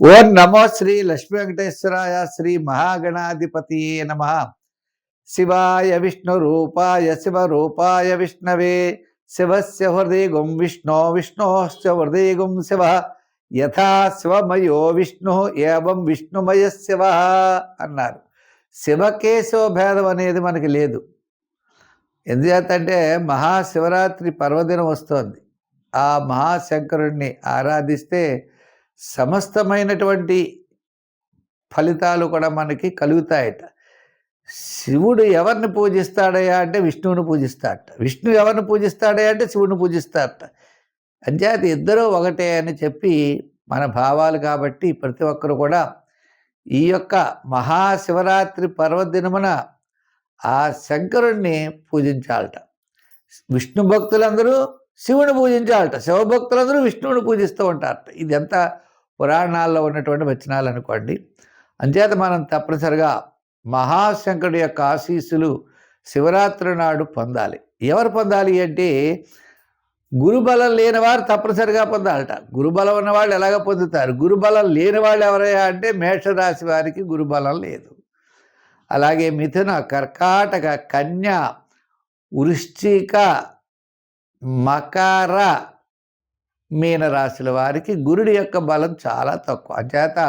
ఓం నమో శ్రీ లక్ష్మీ వెంకటేశ్వరాయ శ్రీ మహాగణాధిపతి నమ. శివాయ విష్ణు రూపాయ శివరూపాయ విష్ణవే శివస్య హృదయగుం విష్ణో విష్ణోశ్చ హృదయగుం శివ యథా శివమయో విష్ణు ఏవం విష్ణుమయ శివ అన్నారు. శివకేశవ భేదం అనేది మనకి లేదు. ఎందుచేతంటే మహాశివరాత్రి పర్వదినం వస్తోంది. ఆ మహాశంకరుణ్ణి ఆరాధిస్తే సమస్తమైనటువంటి ఫలితాలు కూడా మనకి కలుగుతాయట. శివుడు ఎవరిని పూజిస్తాడయా అంటే విష్ణువుని పూజిస్తాడట. విష్ణువు ఎవరిని పూజిస్తాడయా అంటే శివుని పూజిస్తాడట. అంచేత ఇద్దరూ ఒకటే అని చెప్పి మన భావాలు కాబట్టి ప్రతి ఒక్కరు కూడా ఈ యొక్క మహాశివరాత్రి పర్వదినమున ఆ శంకరుణ్ణి పూజించాలట. విష్ణు భక్తులందరూ శివుని పూజించాలట, శివభక్తులందరూ విష్ణువుని పూజిస్తూ ఉంటారట. ఇది ఎంత పురాణాల్లో ఉన్నటువంటి వచనాలు అనుకోండి. అంచేత మనం తప్పనిసరిగా మహాశంకరుడి యొక్క ఆశీస్సులు శివరాత్రి నాడు పొందాలి. ఎవరు పొందాలి అంటే గురుబలం లేని వారు తప్పనిసరిగా పొందాలట. గురుబలం ఉన్నవాళ్ళు ఎలాగ పొందుతారు? గురుబలం లేని వాళ్ళు ఎవరయ్యా అంటే మేషరాశి వారికి గురుబలం లేదు. అలాగే మిథున, కర్కాటక, కన్య, వృశ్చిక, మకర, మీనరాశుల వారికి గురుడి యొక్క బలం చాలా తక్కువ. అంచేత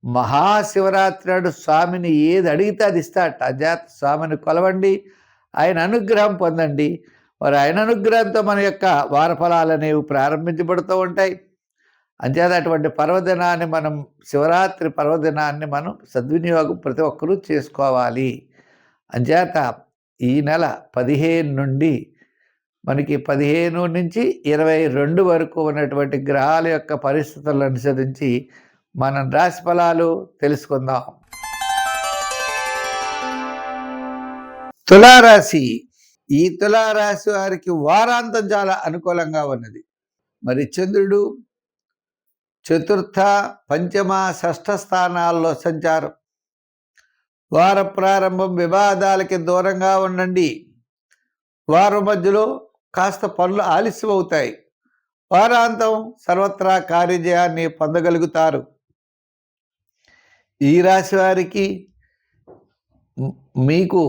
మహాశివరాత్రి నాడు స్వామిని ఏది అడిగితే అది ఇస్తాడట. అంచేత స్వామిని కొలవండి, ఆయన అనుగ్రహం పొందండి. మరి ఆయన అనుగ్రహంతో మన యొక్క వారఫలాలు అనేవి ప్రారంభించబడుతూ ఉంటాయి. అంచేత అటువంటి పర్వదినాన్ని మనం, శివరాత్రి పర్వదినాన్ని మనం సద్వినియోగం ప్రతి ఒక్కరూ చేసుకోవాలి. అంచేత ఈ నెల 15 నుండి మనకి 15 నుంచి 22 వరకు ఉన్నటువంటి గ్రహాల యొక్క పరిస్థితులను అనుసరించి మనం రాశి ఫలాలు తెలుసుకుందాం. తులారాశి. ఈ తులారాశి వారికి వారాంతం చాలా అనుకూలంగా ఉన్నది. మరి చంద్రుడు చతుర్థ, పంచమ, షష్ఠ స్థానాల్లో సంచారం. వార ప్రారంభం వివాదాలకి దూరంగా ఉండండి. వారం మధ్యలో కాస్త పనులు ఆలస్యం అవుతాయి. వారాంతం సర్వత్రా కార్యజయాన్ని పొందగలుగుతారు. ఈ రాశి వారికి మీకు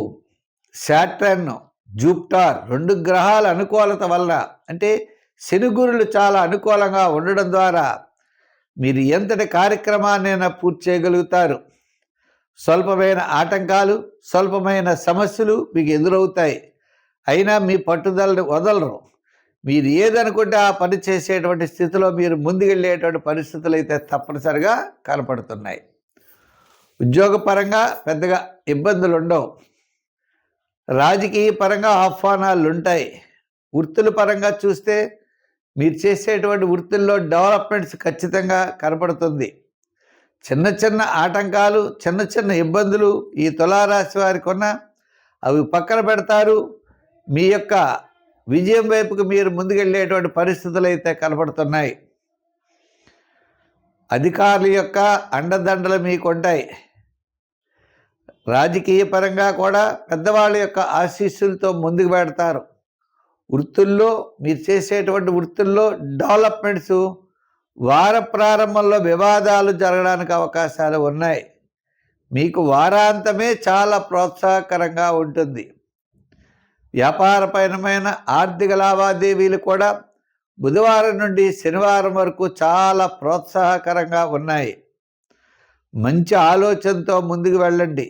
శాటర్న్, జూపిటర్ 2 గ్రహాల అనుకూలత వల్ల, అంటే శని గురులు చాలా అనుకూలంగా ఉండడం ద్వారా మీరు ఎంతటి కార్యక్రమాన్నైనా పూర్తి చేయగలుగుతారు. స్వల్పమైన ఆటంకాలు, స్వల్పమైన సమస్యలు మీకు ఎదురవుతాయి. అయినా మీ పట్టుదలని వదలరు. మీరు ఏదనుకుంటే ఆ పని చేసేటువంటి స్థితిలో మీరు ముందుకెళ్ళేటువంటి పరిస్థితులు అయితే తప్పనిసరిగా కనపడుతున్నాయి. ఉద్యోగపరంగా పెద్దగా ఇబ్బందులు ఉండవు. రాజకీయ పరంగా ఆహ్వానాలు ఉంటాయి. వృత్తుల పరంగా చూస్తే మీరు చేసేటువంటి వృత్తుల్లో డెవలప్మెంట్స్ ఖచ్చితంగా కనపడుతుంది. చిన్న చిన్న ఆటంకాలు, చిన్న చిన్న ఇబ్బందులు ఈ తులారాశి వారికి ఉన్న అవి పక్కన పెడతారు. మీ యొక్క విజయం వైపుకు మీరు ముందుకెళ్ళేటువంటి పరిస్థితులు అయితే కనపడుతున్నాయి. అధికారుల యొక్క అండదండలు మీకు ఉంటాయి. రాజకీయ పరంగా కూడా పెద్దవాళ్ళ యొక్క ఆశీస్సులతో ముందుకు పెడతారు. వృత్తుల్లో మీరు చేసేటువంటి వృత్తుల్లో డెవలప్మెంట్స్, వార ప్రారంభంలో వివాదాలు జరగడానికి అవకాశాలు ఉన్నాయి. మీకు వారాంతమే చాలా ప్రోత్సాహకరంగా ఉంటుంది. వ్యాపారపరమైన ఆర్థిక లావాదేవీలు కూడా బుధవారం నుండి శనివారం వరకు చాలా ప్రోత్సాహకరంగా ఉన్నాయి. మంచి ఆలోచనతో ముందుకు వెళ్ళండి.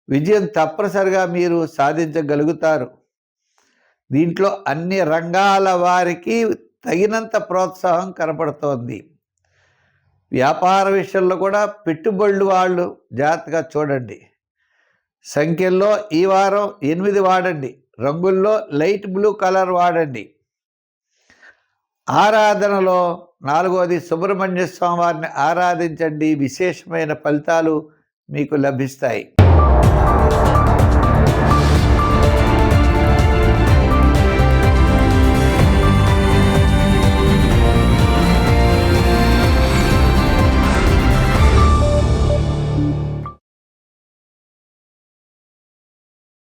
విజయం తప్పనిసరిగా మీరు సాధించగలుగుతారు. దీంట్లో అన్ని రంగాల వారికి తగినంత ప్రోత్సాహం కనపడుతోంది. వ్యాపార విషయంలో కూడా పెట్టుబడులు వాళ్ళు జాగ్రత్తగా చూడండి. సంఖ్యల్లో ఈ వారం 8 వాడండి. రంగుల్లో లైట్ బ్లూ కలర్ వాడండి. ఆరాధనలో 4వది సుబ్రహ్మణ్య స్వామి వారిని ఆరాధించండి. విశేషమైన ఫలితాలు మీకు లభిస్తాయి.